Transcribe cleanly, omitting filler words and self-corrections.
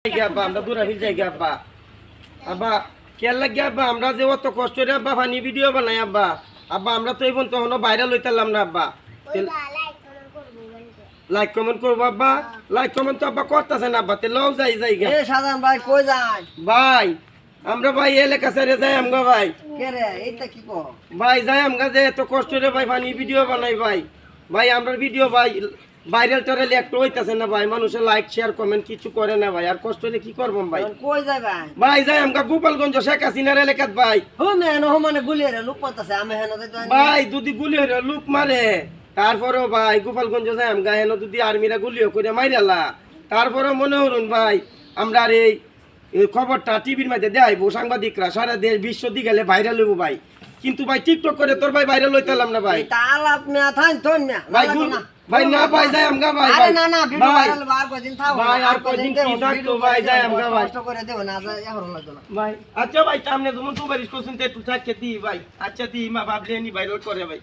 আমরা দূরাফিল যাই আব্বা আব্বা খেয়াল লাগে আব্বা আমরা যে অত কষ্ট করে আব্বা ফানি ভিডিও বানাই আব্বা আব্বা আমরা তো এই পর্যন্ত এখনো ভাইরাল হইতাম না আব্বা লাইক কমেন্ট করবো আব্বা লাইক কমেন্ট তো আব্বা করতেছে না আব্বা তেলেও যাই যাই এ সাধারণ ভাই কই যায় ভাই আমরা ভাই এলাকা ছেড়ে যাই আমগা ভাই কে রে এইটা কি কো ভাই যাই আমগা যে এত কষ্ট করে ভাই ফানি ভিডিও বানাই ভাই ভাই আমরা ভিডিও ভাই ভাইরাল টারেল একটু হইতাছে না ভাই মানুষের লাইক শেয়ার কমেন্ট কিছু করে না ভাই আর কষ্ট হলে কি করবো ভাই কই যায় ভাই ভাই যাই আমগা গোপালগঞ্জ শেখ হাসিনার এলাকাত ভাই হো মেন হো মানে গুলিয়ে লোক পাতাছে আমি হেন যাইতো ভাই যদি গুলি হইরা লুক মারে তারপরেও ভাই গোপালগঞ্জ যাই আমগা হেন যদি আর্মিরা গুলিও করে মাইরালা তারপরেও মনে হরুন ভাই আমরা আর এই খবরটা টিভির মধ্যে দেখাইবো সাংবাদিকরা সারা দেশ বিশ্ব দিকে গেলে ভাইরাল হইব ভাই কিন্তু ভাই টিকটক করে তোর ভাই ভাইরাল হইতালাম না ভাই তালাপ মে থান তোন না ভাই ভাই না ভাই যাই আমগা ভাই আরে না না ভিডিও ভাইরাল বার কদিন থাও ভাই আর কদিন কি থাকতো ভাই যাই আমগা ভাই কষ্ট করে দেব না যা এখন লাগতো না ভাই আচ্ছা ভাই সামনে তুমি তো বারিশ করছেন একটু থাকতে দি ভাই আচ্ছা দি মা ভাবলে নি ভাইরাল করে ভাই